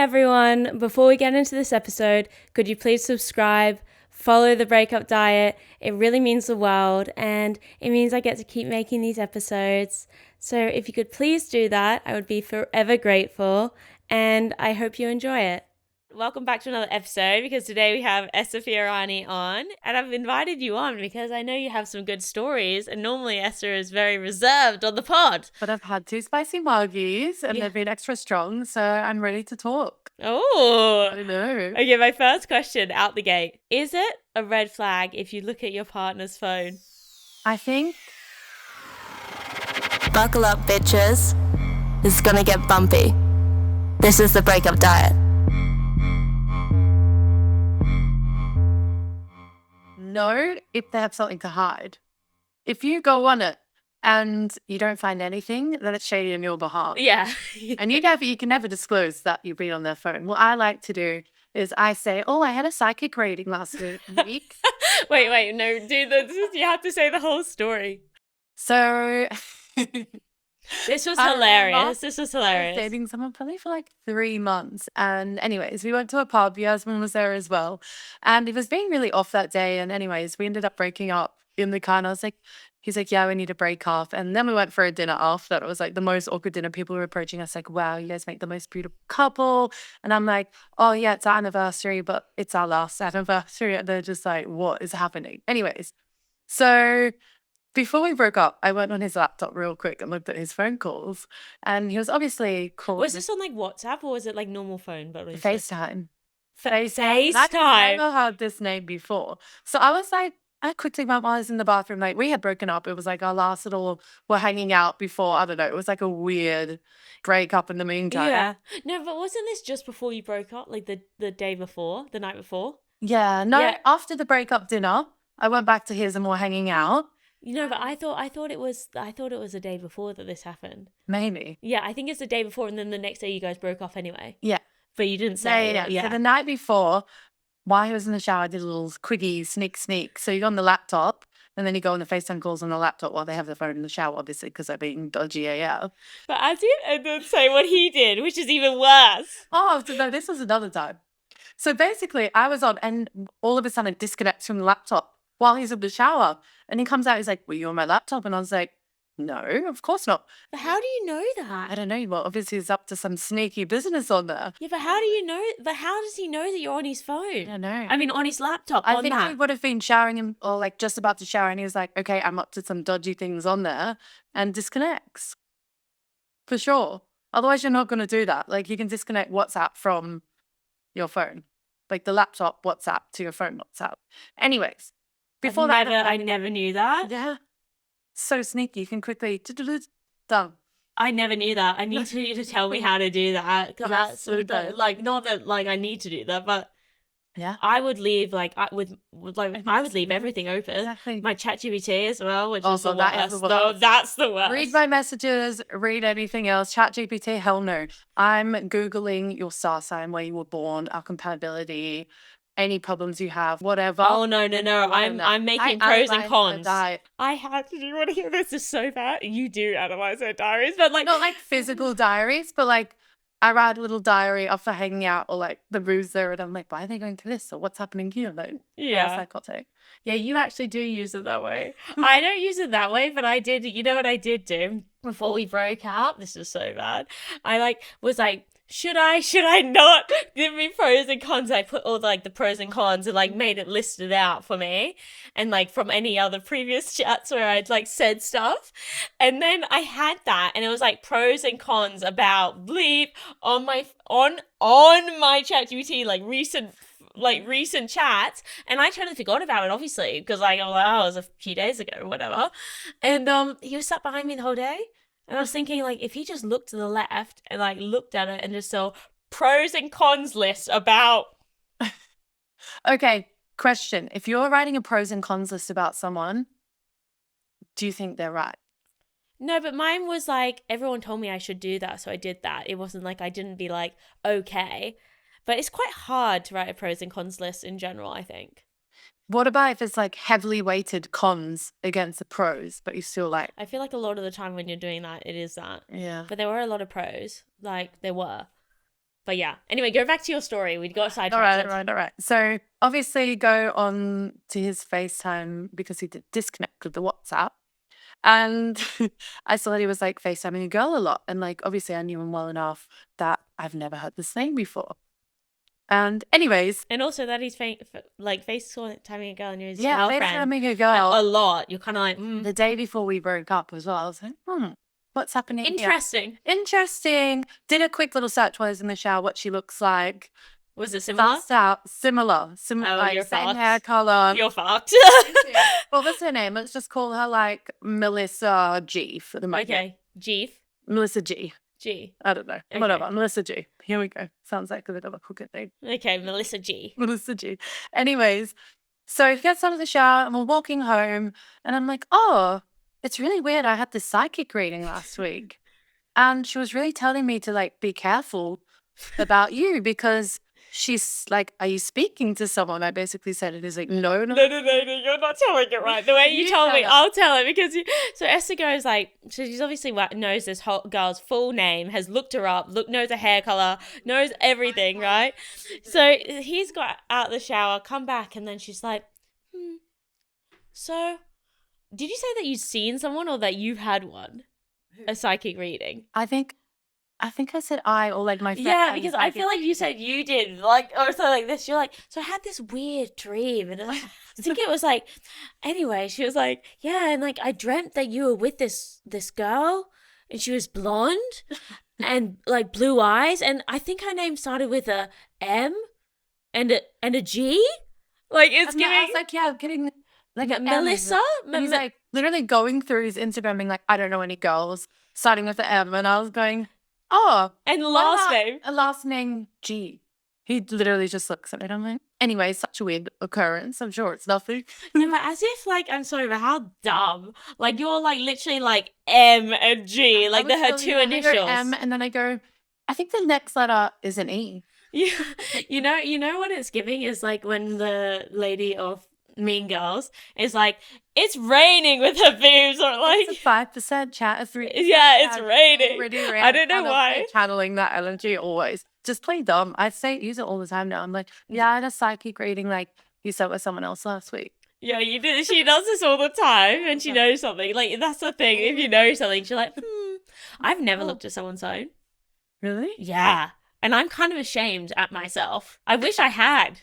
everyone. Before we get into this episode, could you please subscribe, follow the breakup diet? It really means the world and it means I get to keep making these episodes. So if you could please do that, I would be forever grateful and I hope you enjoy it. Welcome back to another episode because today we have Esther on and I've invited you on because I know you have some good stories and normally Esther is very reserved on the pod. But I've had 2 spicy margies and they've been extra strong, so I'm ready to talk. Oh, I know. Okay, my first question out the gate. Is it a red flag if you look at your partner's phone? I think... Buckle up, bitches. It's gonna get bumpy. This is the breakup diet. No, if they have something to hide. If you go on it and you don't find anything, then it's shady on your behalf. Yeah. And you can never disclose that you've been on their phone. What I like to do is I say, I had a psychic reading last week. Wait, no, you have to say the whole story. So... This was hilarious. I was dating someone probably for like 3 months. And anyways, we went to a pub. Yasmin was there as well. And he was being really off that day. And anyways, we ended up breaking up in the car. And he's like, yeah, we need to break up. And then we went for a dinner after that. It was like the most awkward dinner. People were approaching us like, wow, you guys make the most beautiful couple. And I'm like, oh yeah, it's our anniversary, but it's our last anniversary. And they're just like, what is happening? Anyways, so... before we broke up, I went on his laptop real quick and looked at his phone calls. And he was obviously calling... Was this on like WhatsApp or was it like normal phone? But FaceTime. FaceTime? I've never heard this name before. So I was like, I quickly went while I was in the bathroom. Like, we had broken up. It was like our last little... we're hanging out before, I don't know. It was like a weird breakup in the meantime. Yeah. No, but wasn't this just before you broke up? Like the day before? The night before? Yeah. No, after the breakup dinner, I went back to his and we're hanging out. You know, but I thought it was the day before that this happened. Maybe. Yeah, I think it's the day before, and then the next day you guys broke off anyway. Yeah. But you didn't say. Yeah. So the night before, while he was in the shower, I did a little quickie sneak. So you go on the laptop, and then you go on the FaceTime calls on the laptop while they have the phone in the shower, obviously, because they're being dodgy AF. But I didn't say what he did, which is even worse. Oh, so no, this was another time. So basically, I was on, and all of a sudden it disconnects from the laptop while he's in the shower. And he comes out, he's like, were you on my laptop? And I was like, no, of course not. But how do you know that? I don't know. Well, obviously he's up to some sneaky business on there. Yeah, but how do you know? But how does he know that you're on his phone? I don't know. I mean, on his laptop, I think he would have been showering him or like just about to shower. And he was like, okay, I'm up to some dodgy things on there, and disconnects. For sure. Otherwise, you're not going to do that. Like, you can disconnect WhatsApp from your phone. Like the laptop WhatsApp to your phone WhatsApp. Anyways. Before I never knew that. Yeah. So sneaky. You can quickly... done. I never knew that. I need you to tell me how to do that. Because that's so good. Like, not that like I need to do that, but yeah, I would leave I would leave everything open. Exactly. My ChatGPT as well, which also, is the worst. No, that's the worst. Read my messages, read anything else. ChatGPT, hell no. I'm Googling your star sign, where you were born, our compatibility, any problems you have, whatever. Oh no! I'm making pros and cons. I had to. Do you want to hear this? This is so bad. You do analyze their diaries, but like not like physical diaries, but like I write a little diary after hanging out or like the boozer, and I'm like, why are they going through this? Or what's happening here? Like, yeah, psychotic. Yeah, you actually do use it that way. I don't use it that way, but I did. You know what I did do before we broke up? This is so bad. I was like, should I not? Give me pros and cons. I put all the pros and cons and like made it listed out for me, and like from any other previous chats where I'd like said stuff, and then I had that, and it was like pros and cons about bleep on my ChatGPT, recent chats, and I totally forgot about it, obviously, because it was a few days ago or whatever, and he was sat behind me the whole day. And I was thinking, like, if he just looked to the left and, like, looked at it and just saw pros and cons list about... Okay, question. If you're writing a pros and cons list about someone, do you think they're right? No, but mine was, like, everyone told me I should do that, so I did that. It wasn't like I didn't be like, okay. But it's quite hard to write a pros and cons list in general, I think. What about if it's like heavily weighted cons against the pros, but you still like... I feel like a lot of the time when you're doing that, it is that. Yeah. But there were a lot of pros. Like, there were. But yeah. Anyway, go back to your story. We got sidetracked. All right. So obviously go on to his FaceTime because he did disconnect with the WhatsApp. And I saw that he was like FaceTiming a girl a lot. And like, obviously I knew him well enough that I've never heard this name before. And anyways. And also that he's FaceTiming a girl and his Yeah, girlfriend. FaceTiming a girl. A lot. You're kind of like, The day before we broke up as well. I was like, what's happening here? Interesting. Did a quick little search while I was in the shower, what she looks like. Was it similar? Similar. Oh, like you're same fucked. hair color. You're fucked. Well, what's her name? Let's just call her like Melissa G for the moment. Okay. Jeef. Melissa G. G. I don't know. Okay. Whatever. Melissa G. Here we go. Sounds like a bit of a crooked name. Okay, Melissa G. Melissa G. Anyways, so he gets out of the shower and we're walking home and I'm like, oh, it's really weird. I had this psychic reading last week and she was really telling me to like be careful about you because she's like, are you speaking to someone? I basically said it. He's like, no, you're not telling it right. The way you told me, I'll tell it because so Esther goes like, so she's obviously knows this whole girl's full name, has looked her up, knows her hair color, knows everything, right? So he's got out of the shower, come back, and then she's like, so did you say that you'd seen someone or that you've had one? A psychic reading? I think I said or like my friend. Yeah, because I feel like you said you did, like, or something like this. You're like, so I had this weird dream, and I think it was like, anyway, she was like, yeah, and like I dreamt that you were with this girl, and she was blonde, and like blue eyes, and I think her name started with a M, and a G, like it's giving. I was like, yeah, I'm getting like Melissa. And he's like literally going through his Instagram, being like, I don't know any girls starting with the M, and I was going. Oh, and last name G. He literally just looks at it. I'm like, anyway, such a weird occurrence. I'm sure it's nothing. No, but as if like, I'm sorry, but how dumb. Like you're like literally like M and G, like her two initials. M, and then I go, I think the next letter is an E. Yeah, you know what it's giving is like when the lady of Mean Girls is like, it's raining with her boobs, or like it's a 5% chat, a 3%. Yeah, it's raining. I don't know why. Channeling that energy always. Just play dumb. I use it all the time now. I'm like, yeah, I had a psychic reading like you said with someone else last week. Yeah, you did. She does this all the time, and she knows something. Like that's the thing. If you know something, she's like, I've never looked at someone's phone. Really? Yeah, and I'm kind of ashamed at myself. I wish I had.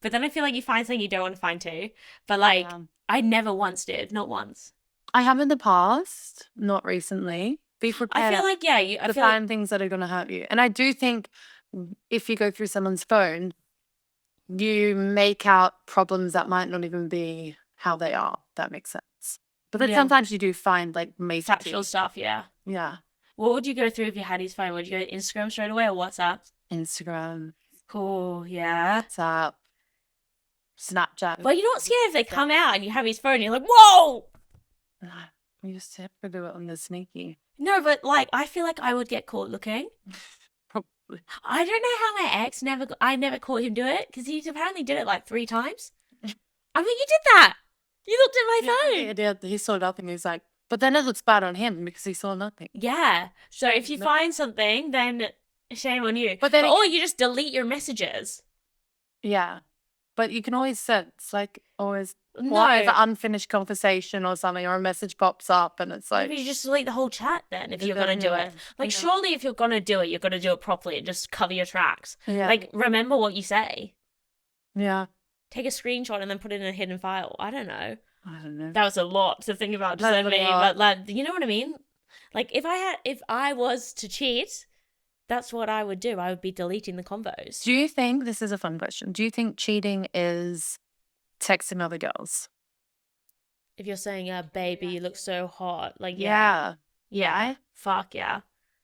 But then I feel like you find something you don't want to find too. But like, I never once did. Not once. I have in the past, not recently. Be prepared. I feel like, to find things that are going to hurt you. And I do think if you go through someone's phone, you make out problems that might not even be how they are. That makes sense. But then sometimes you do find like factual stuff, yeah. Yeah. What would you go through if you had his phone? Would you go to Instagram straight away or WhatsApp? Instagram. Cool, yeah. WhatsApp. Snapchat. Well, you're not scared if they come out and you have his phone and you're like, whoa! We just have to do it on the sneaky. No, but like, I feel like I would get caught looking. Probably. I don't know how my ex I never caught him do it because he apparently did it like 3 times. I mean, you did that. You looked at my phone. He did. He saw nothing. He's like, but then it looks bad on him because he saw nothing. Yeah. So if you find something, then shame on you. But then, or you just delete your messages. Yeah. But you can always sense, like, always, why is an unfinished conversation or something, or a message pops up and it's like... Maybe you just delete the whole chat then if you're going to do it. Like, surely if you're going to do it, you're going to do it properly and just cover your tracks. Yeah. Like, remember what you say. Yeah. Take a screenshot and then put it in a hidden file. I don't know. That was a lot to think about. Just me, but like, you know what I mean? Like, if I was to cheat... That's what I would do. I would be deleting the convos. Do you think, this is a fun question, do you think cheating is texting other girls? If you're saying, baby, you look so hot. Like, yeah. Yeah. Fuck yeah.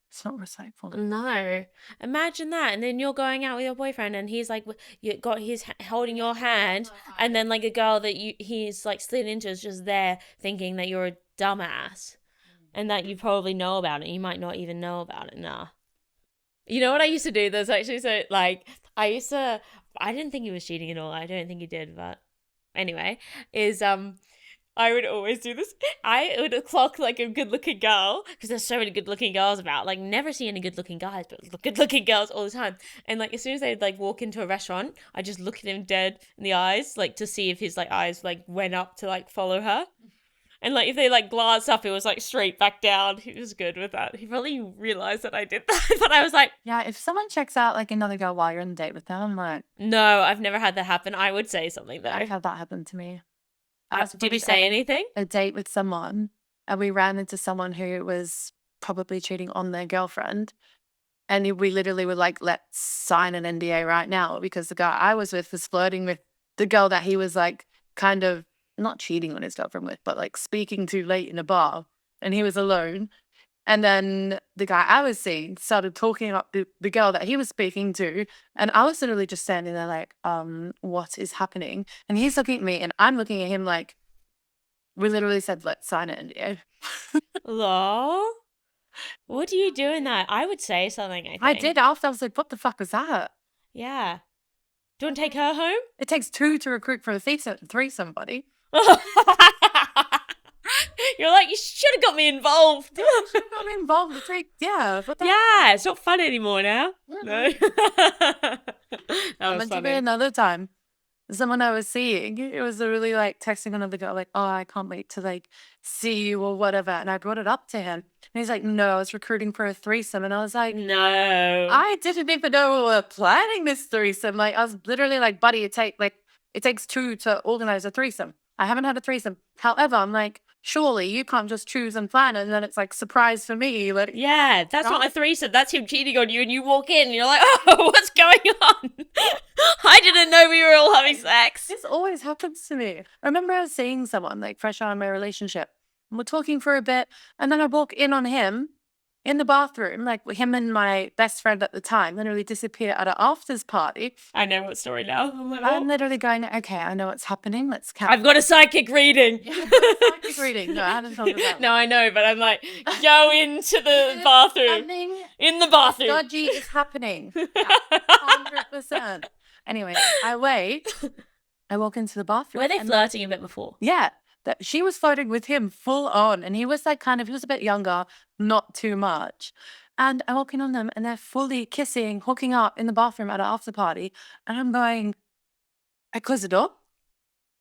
It's not respectful. No. Imagine that. And then you're going out with your boyfriend and he's like, he's holding your hand. And then like a girl that he's like slid into is just there thinking that you're a dumbass. And that you probably know about it. You might not even know about it. Nah. You know what I used to do? There's actually I didn't think he was cheating at all. I don't think he did, but anyway, is I would always do this. I would clock like a good-looking girl, because there's so many good-looking girls about. Like, never see any good-looking guys, but good-looking girls all the time. And like, as soon as they'd like walk into a restaurant, I just look at him dead in the eyes, like to see if his like eyes like went up to like follow her. And like, if they like glanced up, it was like straight back down. He was good with that. He probably realized that I did that, but I was like, Yeah, if someone checks out like another girl while you're on a date with them, I'm like, no, I've never had that happen. I would say something though. I've had that happen to me. Did you say anything? A date with someone, and we ran into someone who was probably cheating on their girlfriend. And we literally were like, let's sign an NDA right now, because the guy I was with was flirting with the girl that he was like kind of not cheating on his girlfriend with, but like speaking to late in a bar, and he was alone. And then the guy I was seeing started talking up the girl that he was speaking to. And I was literally just standing there like, what is happening? And he's looking at me and I'm looking at him like, we literally said, let's sign an NDA. Lol. What do you do in that? I would say something, I think. I did after. I was like, what the fuck was that? Yeah. Do you want to take her home? It takes two to recruit for a threesome, buddy. You're like, you should have got me involved. Should have got me involved with three. Yeah. Yeah, it's not fun anymore now. No. That was meant to be funny. another time. Someone I was seeing, it was really like texting another girl, like, oh, I can't wait to like see you or whatever. And I brought it up to him. And he's like, no, I was recruiting for a threesome. And I was like, No. I didn't even know we were planning this threesome. Like, I was literally like, buddy, it takes two to organize a threesome. I haven't had a threesome. However, I'm like, surely you can't just choose and plan and then it's like surprise for me. Like, yeah, that's not a threesome. That's him cheating on you, and you walk in and you're like, oh, what's going on? I didn't know we were all having sex. this always happens to me. I remember I was seeing someone like fresh out of my relationship, and we're talking for a bit, and then I walk in on him in the bathroom, like him and my best friend at the time literally disappear at an afters party. I know what story now. I'm like, I'm oh. literally going, okay, I know what's happening. Let's count. I've got a psychic reading. Psychic reading. No, I hadn't thought of that. No, I know, but I'm like, go into the bathroom. Happening. In the bathroom. Dodgy is happening. 100%. Anyway, I wait. I walk into the bathroom. Were they and flirting a bit before? yeah, that she was flirting with him full on, and he was like he was a bit younger, not too much. And I walk in on them, and they're fully kissing, hooking up in the bathroom at an after party. And I'm going, I close the door,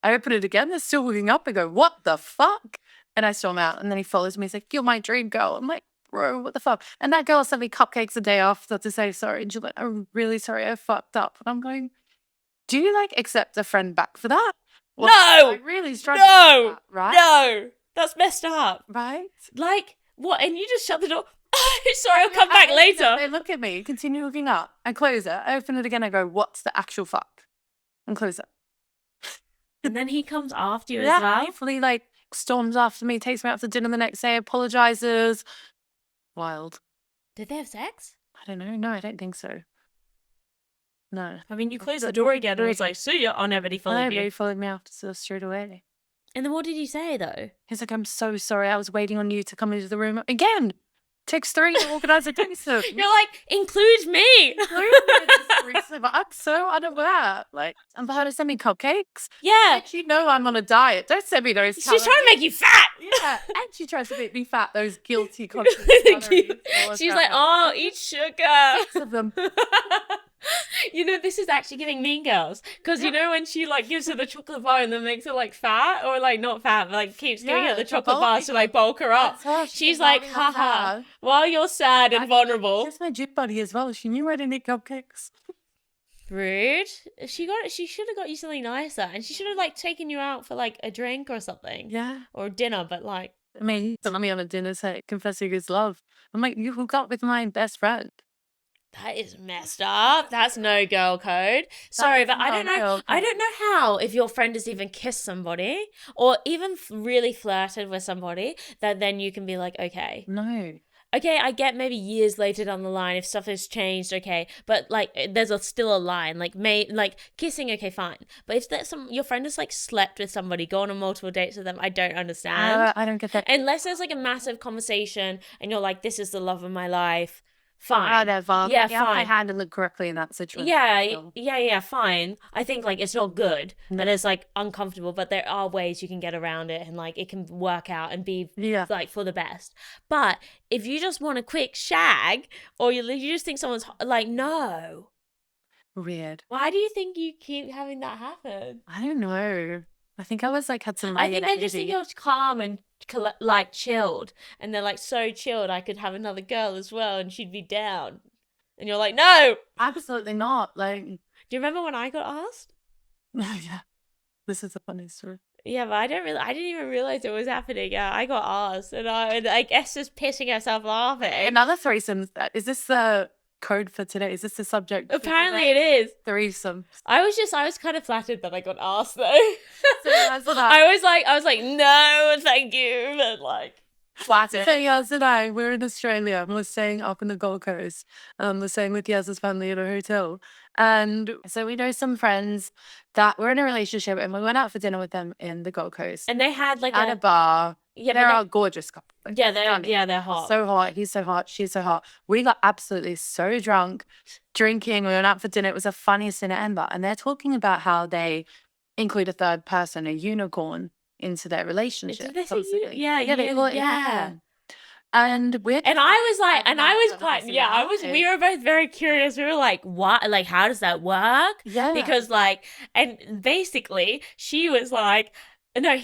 I open it again, they're still hooking up. I go, what the fuck? And I storm out, and then he follows me. He's like, you're my dream girl. I'm like, bro, what the fuck? And that girl sent me cupcakes a day after to say sorry. And she's like, I'm really sorry, I fucked up. And I'm going, do you like accept a friend back for that? No! I really struggle with that, right? No! That's messed up. Right? Like, what? And you just shut the door? Sorry, I'll come back later. They look at me, continue hooking up. I close it. I open it again. I go, what's the actual fuck? And close it. And then he comes after you as well? Hopefully, like, storms after me, takes me out to dinner the next day, apologizes. Wild. Did they have sex? I don't know. No, I don't think so. No. I mean, you closed the door again and he's like, see ya. Oh, no, but he I followed know, but you. he followed me after so straight away. And then what did he say, though? He's like, I'm so sorry. I was waiting on you to come into the room. Again, takes three to organize a threesome. You're like, include me. I'm so unaware. Like, I'm about to send me cupcakes. Yeah. Like, you know I'm on a diet. Don't send me those She's trying to make you fat. Yeah, and she tries to make me fat. Those guilty conscious calories. She's like, oh, eat sugar. 6 of them. You know, this is actually giving Mean Girls. Because you know when she like gives her the chocolate bar and then makes her like fat? Or like not fat, but like keeps giving her the chocolate bars to like bulk her up. She's like, haha, while you're sad and vulnerable. She's my gym buddy as well. She knew I didn't eat cupcakes. Rude. She should have got you something nicer. And she should have like taken you out for like a drink or something. Yeah. Or dinner, but like. I mean, let me on a dinner set confessing his love. I'm like, you hooked up with my best friend. That is messed up. That's no girl code. Sorry, but I don't know. I don't know how if your friend has even kissed somebody or even really flirted with somebody that then you can be like, okay. No. Okay, I get maybe years later down the line if stuff has changed, okay, but like there's still a line, like kissing, okay, fine. But if there's your friend has like slept with somebody, gone on multiple dates with them, I don't understand. I don't get that. Unless there's like a massive conversation and you're like, this is the love of my life. fine. Whatever. Yeah, You have to fine. handle it correctly in that situation. Yeah, fine. I think like it's not good No. and it's like uncomfortable, but there are ways you can get around it and like it can work out and be like for the best. But if you just want a quick shag or you just think someone's like, no. Weird. Why do you think you keep having that happen? I don't know. I think I was like had some. I think they just think you're calm and like chilled, and they're like so chilled. I could have another girl as well, and she'd be down. And you're like, no, Absolutely not. Like, do you remember when I got asked? yeah, this is a funny story. Yeah, but I didn't even realize it was happening. Yeah, I got asked, and I guess just pissing herself laughing. Another threesome. Is this the code for today? Is this the subject? Apparently it is. Threesome. I was kind of flattered that I got asked though. So that's what I was like, no, thank you, but like. Flattered. So Yaz and I, we're in Australia and we're staying up in the Gold Coast. We're staying with Yaz's family at a hotel. And so we know some friends that were in a relationship and we went out for dinner with them in the Gold Coast. And they had like at a bar. Yeah, they're a gorgeous couple. Like, yeah, they're hot. So hot. He's so hot. She's so hot. We got absolutely so drunk, drinking. We went out for dinner. It was the funniest dinner ever. And they're talking about how they include a third person, a unicorn, into their relationship. Did they say yeah. And we're and I was like, and I was quite, we were both very curious. We were like, what? Like, how does that work? Yeah. Because like, and basically she was like, no,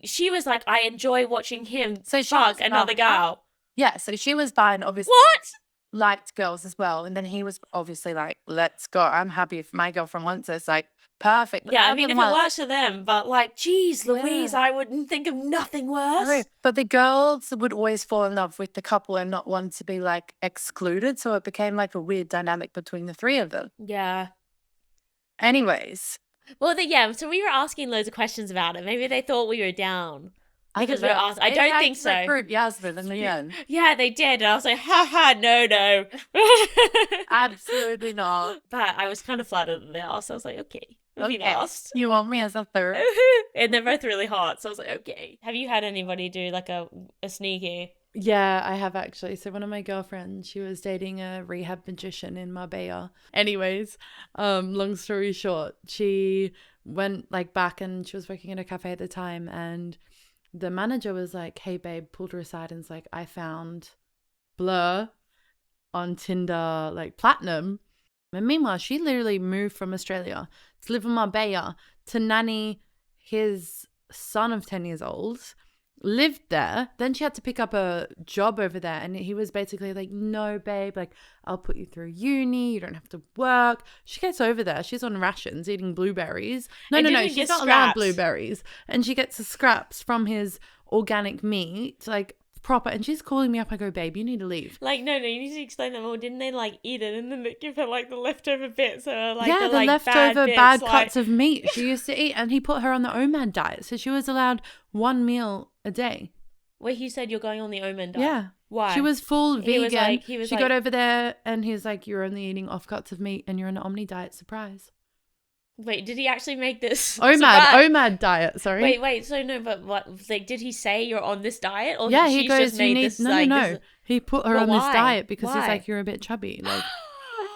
she was like, I enjoy watching him fuck another girl. Yeah. So she was bi and obviously. What? Liked girls as well. And then he was obviously like, let's go. I'm happy if my girlfriend wants this. Like, perfect. Yeah, I mean, if it works for them, but like, geez, Louise, I wouldn't think of nothing worse. Right. But the girls would always fall in love with the couple and not want to be like excluded. So it became like a weird dynamic between the three of them. Yeah. Anyways. Well, so we were asking loads of questions about it. Maybe they thought we were down. Because we're asked. I don't think so. Group Yasmin in the end. Yeah, they did. And I was like, no. Absolutely not. But I was kind of flattered that they asked. I was like, okay. We've asked. You want me as a third? And they're both really hot. So I was like, okay. Have you had anybody do like a sneaky? Yeah, I have actually. So one of my girlfriends, she was dating a rehab magician in Marbella. Anyways, long story short, she went like back and she was working in a cafe at the time, and the manager was like, hey babe, pulled her aside and was like, I found Blur on Tinder, like Platinum. And meanwhile, she literally moved from Australia to live in Marbella to nanny his son of 10 years old, lived there. Then she had to pick up a job over there. And he was basically like, no, babe, like I'll put you through uni. You don't have to work. She gets over there. She's on rations eating blueberries. No. She's not allowed blueberries. And she gets the scraps from his organic meat, like proper. And she's calling me up. I go, babe, you need to leave. Like, no, you need to explain that more. Didn't they like eat it and then they give her like the leftover bits? Or, like, yeah, the leftover bad cuts of meat she used to eat. And he put her on the OMAD diet. So she was allowed one meal a day. Wait, he said you're going on the OMAD diet? Yeah. Why? She was full vegan. She got over there and he's like, you're only eating offcuts of meat and you're on an Omni diet. Surprise. Wait, did he actually make this? OMAD diet, sorry. Wait, so no, but what, like, did he say you're on this diet? Or yeah, he goes, no. He put her on this diet because he's like, you're a bit chubby. Like,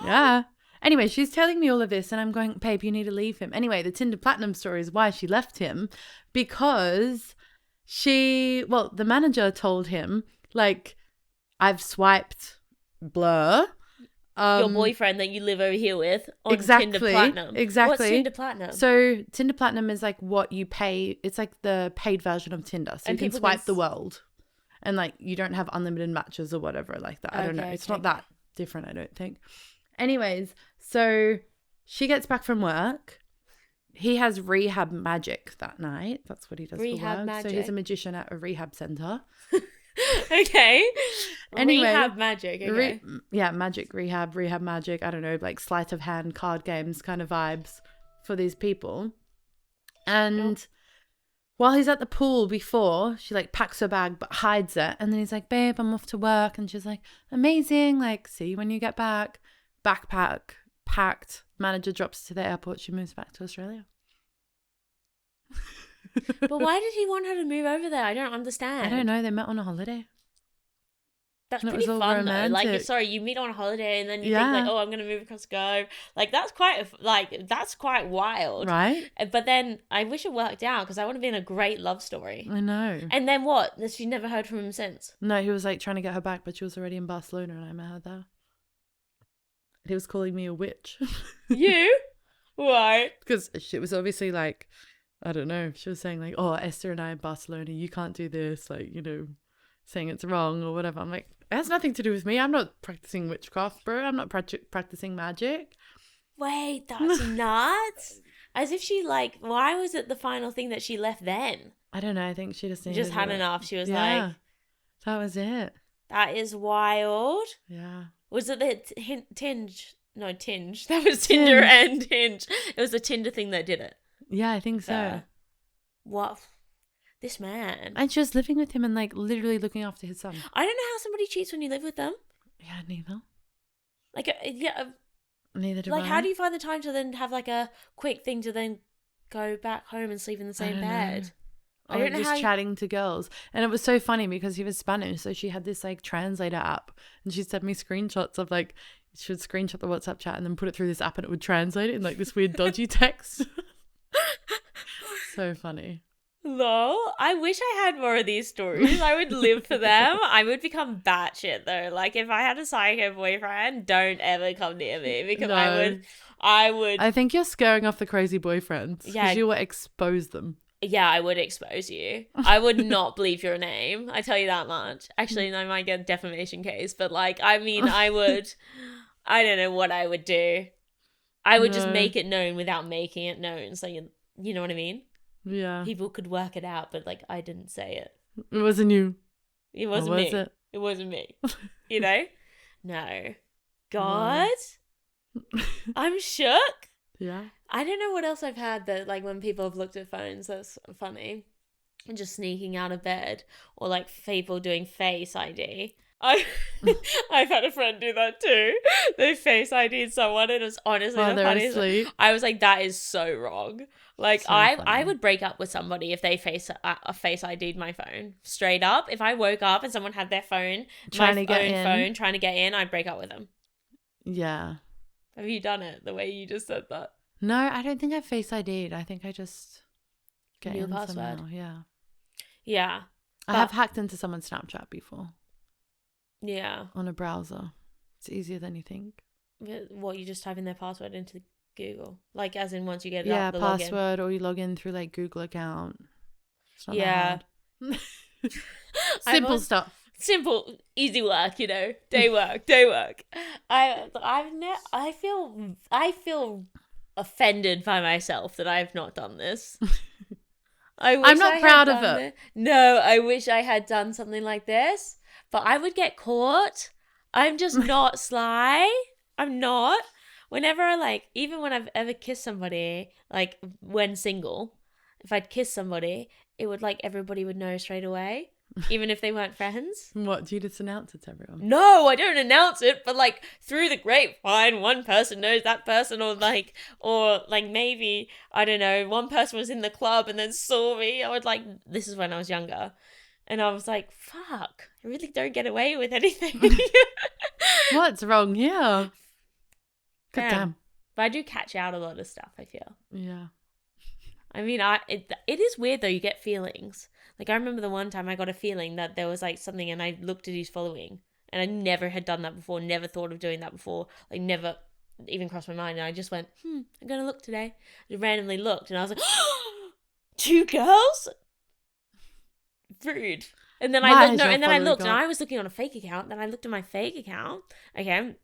yeah. Anyway, she's telling me all of this and I'm going, babe, you need to leave him. Anyway, the Tinder Platinum story is why she left him, because the manager told him, like, I've swiped Blur. Your boyfriend that you live over here with on Tinder Platinum. Exactly. What's Tinder Platinum? So Tinder Platinum is like what you pay. It's like the paid version of Tinder. So you can swipe the world. And like you don't have unlimited matches or whatever like that. I don't know. It's not that different, I don't think. Anyways, so she gets back from work. He has rehab magic that night. That's what he does for work. So he's a magician at a rehab center. Okay. Anyway, rehab magic. Okay. Magic, rehab magic. I don't know, like sleight of hand, card games kind of vibes for these people. And while he's at the pool before, she like packs her bag but hides it. And then he's like, babe, I'm off to work. And she's like, amazing. Like, see you when you get back. Backpack packed. Manager drops to the airport. She moves back to Australia. But why did he want her to move over there? I don't understand. I don't know. They met on a holiday. That's And it pretty was all fun though. Like, romantic. sorry, you meet on a holiday and then you think Yeah. like, oh, I'm gonna move across the globe. Like, that's quite wild. Right? But then I wish it worked out because I would have been a great love story. I know. And then what? She never heard from him since. No, he was like trying to get her back, but she was already in Barcelona and I met her there. He was calling me a witch. You? Why? Because she was obviously like, I don't know, she was saying like, oh, Esther and I in Barcelona, you can't do this, like, you know, saying it's wrong or whatever. I'm like, it has nothing to do with me. I'm not practicing witchcraft, bro. I'm not practicing magic. Wait, that's nuts. As if she like, why was it the final thing that she left then? I don't know. I think she just needed Just had it. enough. She was Yeah. like, That was it. that is wild. Yeah. Was it the tinge? No, tinge. That was Tinder and Hinge. It was the Tinder thing that did it. Yeah, I think so. What? This man. And she was living with him and like literally looking after his son. I don't know how somebody cheats when you live with them. Yeah, neither. Like, yeah. Neither do Like, I. how do you find the time to then have like a quick thing to then go back home and sleep in the same bed? I don't know just how chatting to girls. And it was so funny because he was Spanish, so she had this like translator app and she sent me screenshots of like, she would screenshot the WhatsApp chat and then put it through this app and it would translate it in like this weird dodgy text. So funny. Lol. I wish I had more of these stories. I would live for them. I would become batshit though. Like, if I had a psycho boyfriend, don't ever come near me because No. I would. I think you're scaring off the crazy boyfriends. Yeah. Because you will expose them. Yeah, I would expose you. I would not believe your name. I tell you that much. Actually, I might get a defamation case, but like, I mean, I would. I don't know what I would do. I would just make it known without making it known. So you know what I mean? Yeah. People could work it out, but like, I didn't say it. It wasn't you. It wasn't Or me. was it? It wasn't me. You know? No. God? I'm shook. Yeah. I don't know what else I've had that, like, when people have looked at phones, that's funny. And just sneaking out of bed. Or, like, people doing Face ID. I've had a friend do that too. They Face ID'd someone and it was honestly While the they're funniest. asleep. I was like, that is so wrong. Like, So I funny. would break up with somebody if they Face ID'd my phone. Straight up. If I woke up and someone had their phone, Trying my to get own in. phone, trying to get in, I'd break up with them. Yeah. Have you done it the way you just said that? No, I don't think I Face ID'd. I think I just get New in password. somehow. Yeah. Yeah. I have hacked into someone's Snapchat before Yeah. on a browser. It's easier than you think. What, you just type in their password into Google? Like, as in once you get it Yeah, up, the login. password, or you log in through like Google account. It's not Yeah. that hard. Simple stuff. Simple, easy work, you know. Day work. I feel offended by myself that I've not done this. I'm not proud of it. No, I wish I had done something like this, but I would get caught. I'm just not sly. I'm not. Whenever even when I've ever kissed somebody, like when single, if I'd kiss somebody, it would everybody would know straight away, even if they weren't friends. What, do you just announce it to everyone? No, I don't announce it, but through the grapevine, one person knows that person, or maybe, I don't know, one person was in the club and then saw me. I would this is when I was younger, and I was like, fuck, I really don't get away with anything. What's wrong here? God damn. But I do catch out a lot of stuff, I feel. Yeah. I mean, it is weird though, you get feelings. I remember the one time I got a feeling that there was something, and I looked at his following, and I never had done that before, never thought of doing that before, never even crossed my mind, and I just went, I'm gonna look today. I randomly looked, and I was like, 2 girls? Rude. And then I looked, and I was looking on a fake account, then I looked at my fake account, okay,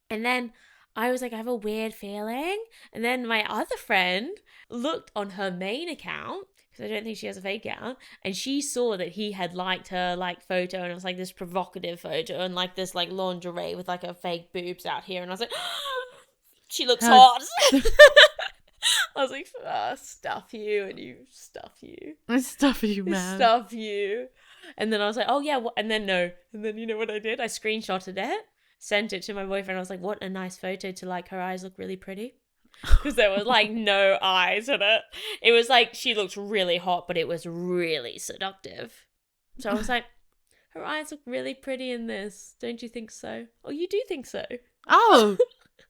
and then I was like, I have a weird feeling. And then my other friend looked on her main account, because I don't think she has a fake account, and she saw that he had liked her photo, and it was this provocative photo, and this lingerie with a fake boobs out here, and I was like, she looks hot. I was like, stuff you, and you stuff you. Stuff you, man. Stuff you. And then I was like, oh yeah, and then no. And then you know what I did? I screenshotted it, sent it to my boyfriend. I was like, what a nice photo to her eyes look really pretty. Because there was no eyes in it. It was she looked really hot, but it was really seductive. So I was like, Her eyes look really pretty in this. Don't you think so? Oh, you do think so. Oh,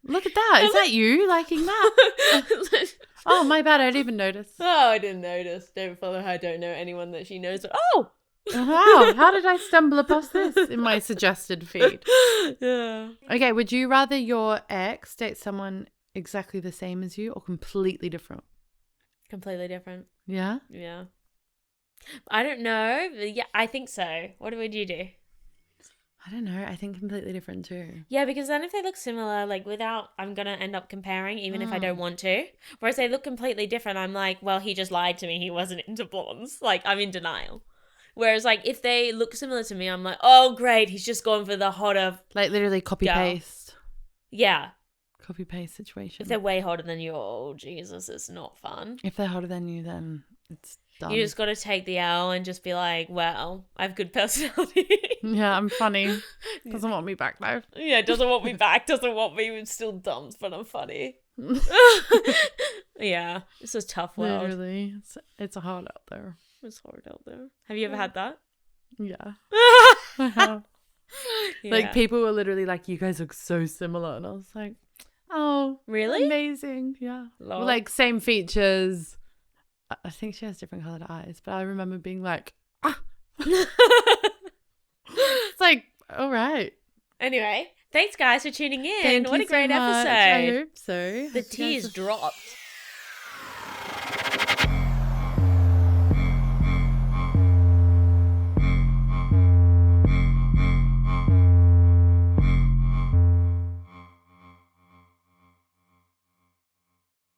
look at that. Is that you liking that? Oh, my bad. I didn't even notice. Oh, I didn't notice. Don't follow her. Don't know anyone that she knows. Oh! Wow. How did I stumble across this in my suggested feed? Yeah. Okay, would you rather your ex date someone exactly the same as you or completely different? Completely different. Yeah? Yeah. I don't know. Yeah, I think so. What would you do? I don't know. I think completely different too. Yeah, because then if they look similar, like without, I'm going to end up comparing even if I don't want to. Whereas they look completely different, I'm like, well, he just lied to me. He wasn't into blondes. Like, I'm in denial. Whereas like if they look similar to me, I'm like, oh, great. He's just gone for the hotter. Like literally copy girl. paste. Yeah. Copy paste situation. If they're way hotter than you, oh, Jesus, it's not fun. If they're hotter than you, then it's done. You just got to take the L and just be like, well, I have good personality. Yeah, I'm funny. Doesn't want me back though. Yeah, doesn't want me back, doesn't want me still dumps, but I'm funny. Yeah, it's a tough world. Literally. It's hard out there. It's hard out there. Have you ever had that? Yeah. I have. Yeah. Like people were literally like, you guys look so similar. And I was like, oh, Really? amazing. Yeah. Lol. Well, like same features. I think she has different colored eyes, but I remember being like, ah. It's like, all right. Anyway, thanks guys for tuning in. Thank What you a great so much. episode. I hope so. The tea is dropped.